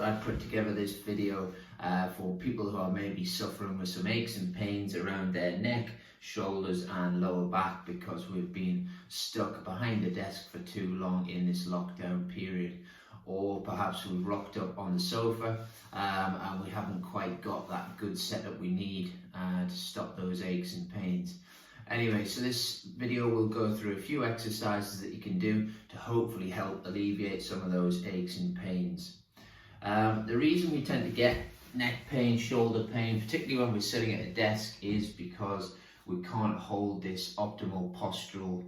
I'd put together this video for people who are maybe suffering with some aches and pains around their neck, shoulders and lower back because we've been stuck behind the desk for too long in this lockdown period. Or perhaps we've rocked up on the sofa and we haven't quite got that good setup we need to stop those aches and pains. Anyway, so this video will go through a few exercises that you can do to hopefully help alleviate some of those aches and pains. The reason we tend to get neck pain, shoulder pain, particularly when we're sitting at a desk, is because we can't hold this optimal postural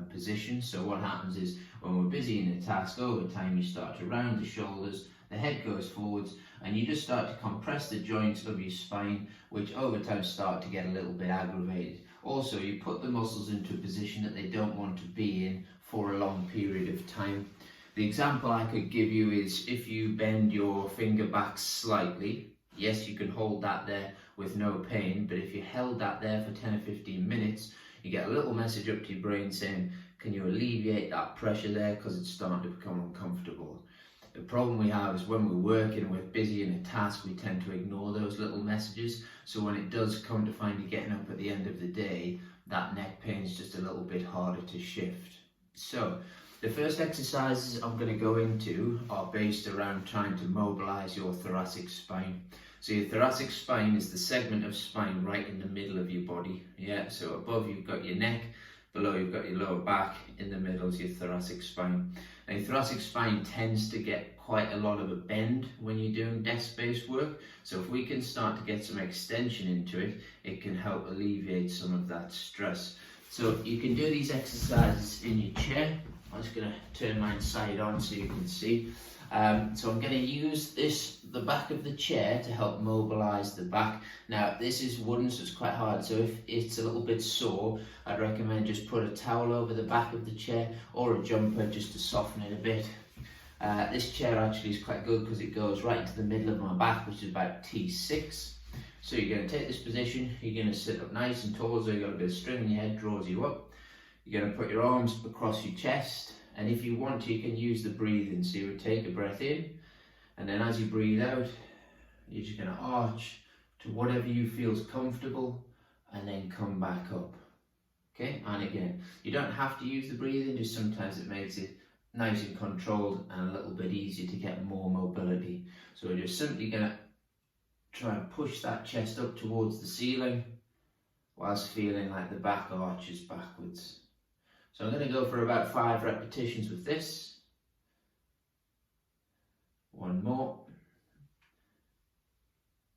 position. So what happens is when we're busy in a task, over time you start to round the shoulders, the head goes forwards, and you just start to compress the joints of your spine, which over time start to get a little bit aggravated. Also, you put the muscles into a position that they don't want to be in for a long period of time. The example I could give you is if you bend your finger back slightly, yes, you can hold that there with no pain, but if you held that there for 10 or 15 minutes, you get a little message up to your brain saying, can you alleviate that pressure there because it's starting to become uncomfortable. The problem we have is when we're working, we're busy in a task, we tend to ignore those little messages. So when it does come to finally getting up at the end of the day, that neck pain is just a little bit harder to shift. So the first exercises I'm going to go into are based around trying to mobilize your thoracic spine. So your thoracic spine is the segment of spine right in the middle of your body. Yeah, so above you've got your neck, below you've got your lower back, in the middle is your thoracic spine. Now your thoracic spine tends to get quite a lot of a bend when you're doing desk-based work. So if we can start to get some extension into it, it can help alleviate some of that stress. So you can do these exercises in your chair. I'm just going to turn mine side on so you can see. So I'm going to use the back of the chair to help mobilize the back. Now this is wooden, so it's quite hard, so if it's a little bit sore, I'd recommend just put a towel over the back of the chair or a jumper just to soften it a bit. This chair actually is quite good because it goes right into the middle of my back, which is about T6. So you're going to take this position, you're going to sit up nice and tall, so you've got a bit of string in your head, draws you up. You're going to put your arms across your chest, and if you want to, you can use the breathing. So you would take a breath in, and then as you breathe out, you're just going to arch to whatever you feel is comfortable, and then come back up. Okay, and again, you don't have to use the breathing, just sometimes it makes it nice and controlled and a little bit easier to get more mobility. So we're just simply going to try and push that chest up towards the ceiling whilst feeling like the back arches backwards. So I'm going to go for about 5 repetitions with this. One more.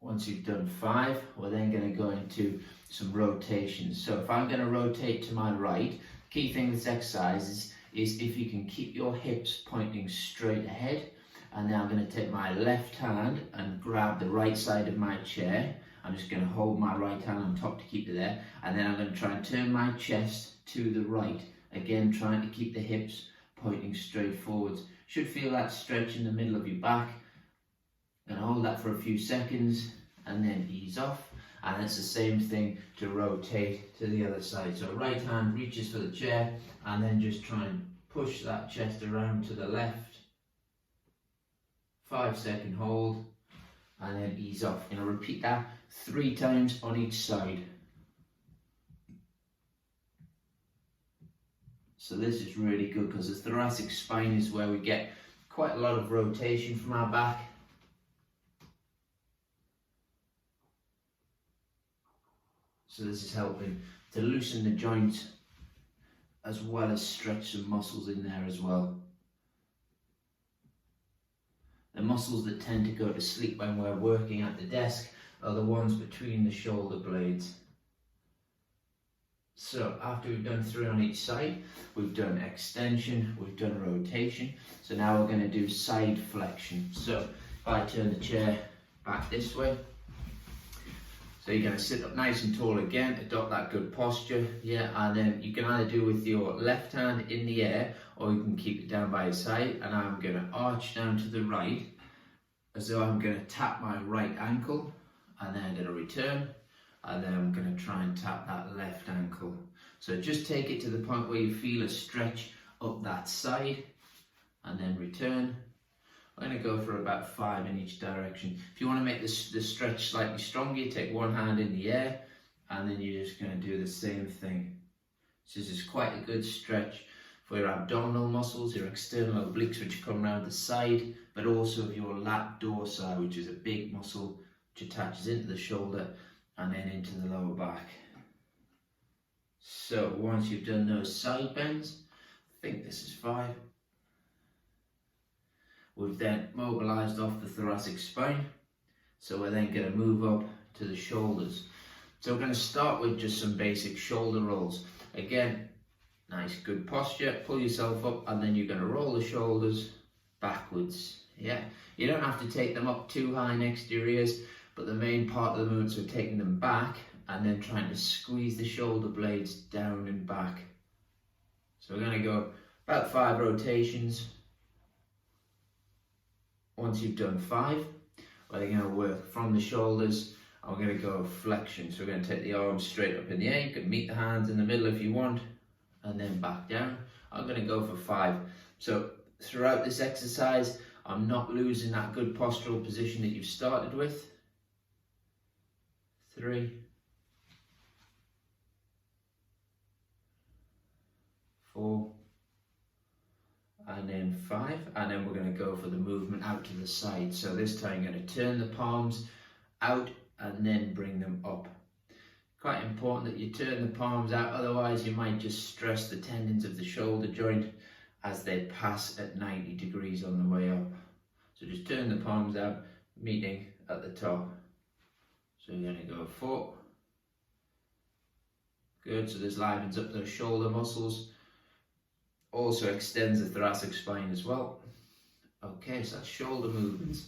Once you've done 5, we're then going to go into some rotations. So if I'm going to rotate to my right, key thing with this exercise is if you can keep your hips pointing straight ahead. And then I'm going to take my left hand and grab the right side of my chair. I'm just going to hold my right hand on top to keep it there. And then I'm going to try and turn my chest to the right. Again, trying to keep the hips pointing straight forwards. Should feel that stretch in the middle of your back. Going to hold that for a few seconds and then ease off. And it's the same thing to rotate to the other side. So right hand reaches for the chair and then just try and push that chest around to the left. 5-second hold and then ease off. And I'll repeat that 3 times on each side. So this is really good because the thoracic spine is where we get quite a lot of rotation from our back. So this is helping to loosen the joint as well as stretch some muscles in there as well. The muscles that tend to go to sleep when we're working at the desk are the ones between the shoulder blades. So after we've done 3 on each side, we've done extension, we've done rotation. So now we're going to do side flexion. So if I turn the chair back this way, so you're going to sit up nice and tall again, adopt that good posture, yeah, and then you can either do with your left hand in the air or you can keep it down by your side, and I'm going to arch down to the right as though I'm going to tap my right ankle, and then I'm going to return, and then I'm going to try and tap that left ankle. So just take it to the point where you feel a stretch up that side, and then return. I'm going to go for about 5 in each direction. If you want to make the stretch slightly stronger, you take one hand in the air and then you're just going to do the same thing. So this is quite a good stretch for your abdominal muscles, your external obliques which come around the side, but also your lat dorsi, which is a big muscle which attaches into the shoulder and then into the lower back. So once you've done those side bends, I think this is 5. We've then mobilized off the thoracic spine, so we're then going to move up to the shoulders. So we're going to start with just some basic shoulder rolls. Again, nice good posture, pull yourself up, and then you're going to roll the shoulders backwards. Yeah, you don't have to take them up too high next to your ears, but the main part of the movements are taking them back and then trying to squeeze the shoulder blades down and back. So we're going to go about 5 rotations. Once you've done 5, we're going to work from the shoulders and we're going to go flexion. So we're going to take the arms straight up in the air. You can meet the hands in the middle if you want, and then back down. I'm going to go for 5. So throughout this exercise, I'm not losing that good postural position that you've started with. 3, 4, and then 5, and then we're going to go for the movement out to the side. So this time you're going to turn the palms out and then bring them up. Quite important that you turn the palms out, otherwise you might just stress the tendons of the shoulder joint as they pass at 90 degrees on the way up. So just turn the palms out, meeting at the top. So you're going to go 4. Good, so this livens up those shoulder muscles. Also extends the thoracic spine as well. Okay, so that's shoulder movements.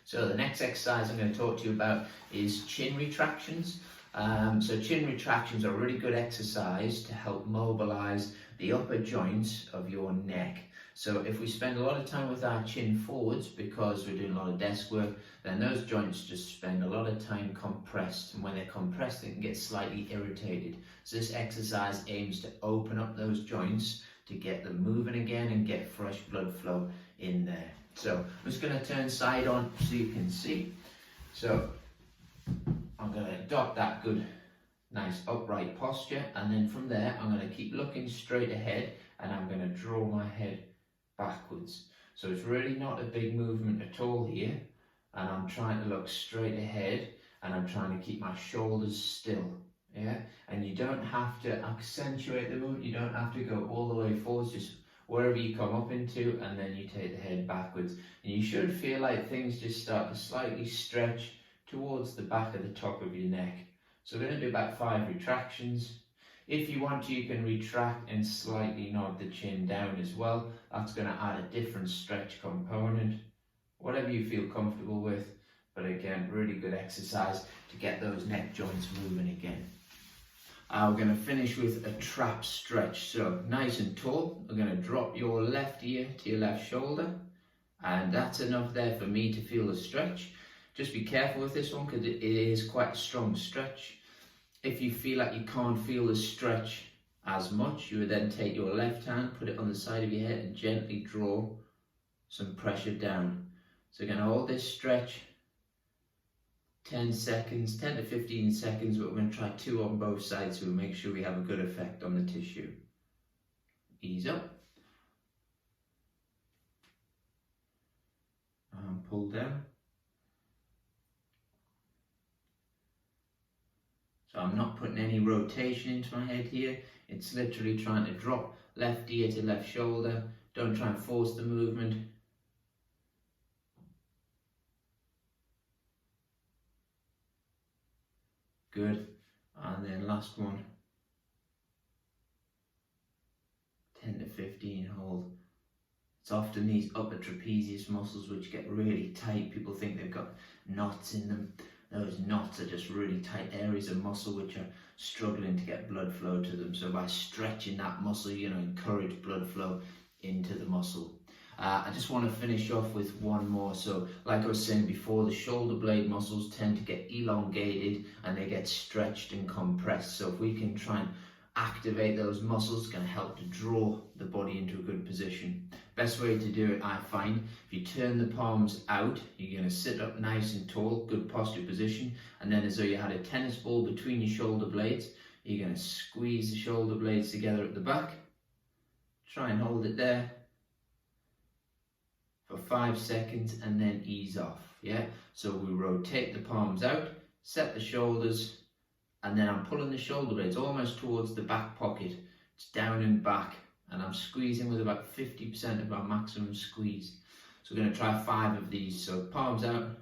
So the next exercise I'm going to talk to you about is chin retractions. So chin retractions are a really good exercise to help mobilize the upper joints of your neck. So if we spend a lot of time with our chin forwards because we're doing a lot of desk work, then those joints just spend a lot of time compressed, and when they're compressed they can get slightly irritated. So this exercise aims to open up those joints to get them moving again and get fresh blood flow in there. So I'm just going to turn side on so you can see. So I'm going to adopt that good, nice upright posture, and then from there I'm going to keep looking straight ahead and I'm going to draw my head backwards. So it's really not a big movement at all here, and I'm trying to look straight ahead and I'm trying to keep my shoulders still. Yeah, and you don't have to accentuate the movement, you don't have to go all the way forwards, just wherever you come up into, and then you take the head backwards. And you should feel like things just start to slightly stretch towards the back of the top of your neck. So we're going to do about 5 retractions. If you want to, you can retract and slightly nod the chin down as well. That's going to add a different stretch component. Whatever you feel comfortable with, but again, really good exercise to get those neck joints moving again. We're going to finish with a trap stretch. So nice and tall, we're going to drop your left ear to your left shoulder, and that's enough there for me to feel the stretch. Just be careful with this one because it is quite a strong stretch. If you feel like you can't feel the stretch as much, you would then take your left hand, put it on the side of your head and gently draw some pressure down. So you're going to hold this stretch 10 seconds, 10 to 15 seconds, but we're going to try 2 on both sides so we make sure we have a good effect on the tissue. Ease up. And pull down. So I'm not putting any rotation into my head here. It's literally trying to drop left ear to left shoulder. Don't try and force the movement. Good. And then last one. 10 to 15 hold. It's often these upper trapezius muscles which get really tight. People think they've got knots in them. Those knots are just really tight areas of muscle which are struggling to get blood flow to them. So by stretching that muscle, you're going to encourage blood flow into the muscle. I just want to finish off with one more. So like I was saying before, the shoulder blade muscles tend to get elongated and they get stretched and compressed. So if we can try and activate those muscles, it's going to help to draw the body into a good position. Best way to do it, I find, if you turn the palms out, you're going to sit up nice and tall, good posture position, and then as though you had a tennis ball between your shoulder blades, you're going to squeeze the shoulder blades together at the back. Try and hold it there for 5 seconds and then ease off. Yeah, so we rotate the palms out, set the shoulders, and then I'm pulling the shoulder blades almost towards the back pocket. It's down and back, and I'm squeezing with about 50% of our maximum squeeze. So we're going to try 5 of these. So palms out,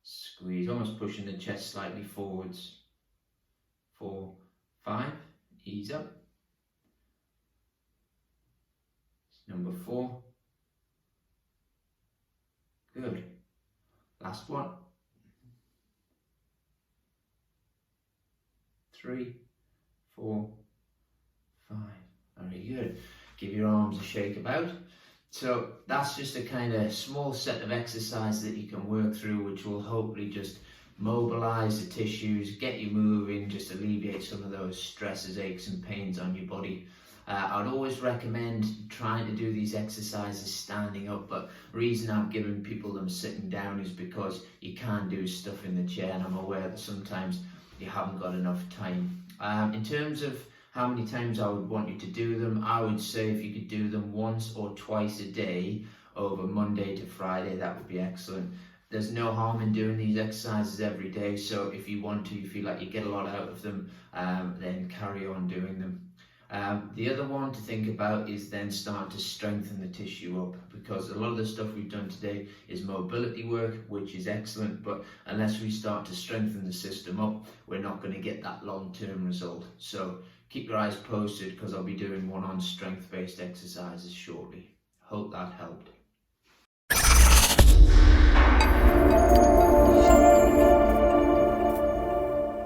squeeze, almost pushing the chest slightly forwards. 4, 5, ease up. Number 4. Good. Last one. 3, 4, 5. Very good. Give your arms a shake about. So that's just a kind of small set of exercises that you can work through, which will hopefully just mobilize the tissues, get you moving, just alleviate some of those stresses, aches and pains on your body. I'd always recommend trying to do these exercises standing up, but the reason I'm giving people them sitting down is because you can do stuff in the chair, and I'm aware that sometimes you haven't got enough time. In terms of how many times I would want you to do them, I would say if you could do them once or twice a day over Monday to Friday, that would be excellent. There's no harm in doing these exercises every day, so if you want to, you feel like you get a lot out of them, then carry on doing them. The other one to think about is then start to strengthen the tissue up, because a lot of the stuff we've done today is mobility work, which is excellent, but unless we start to strengthen the system up, we're not going to get that long-term result. So keep your eyes posted, because I'll be doing one on strength-based exercises shortly. Hope that helped.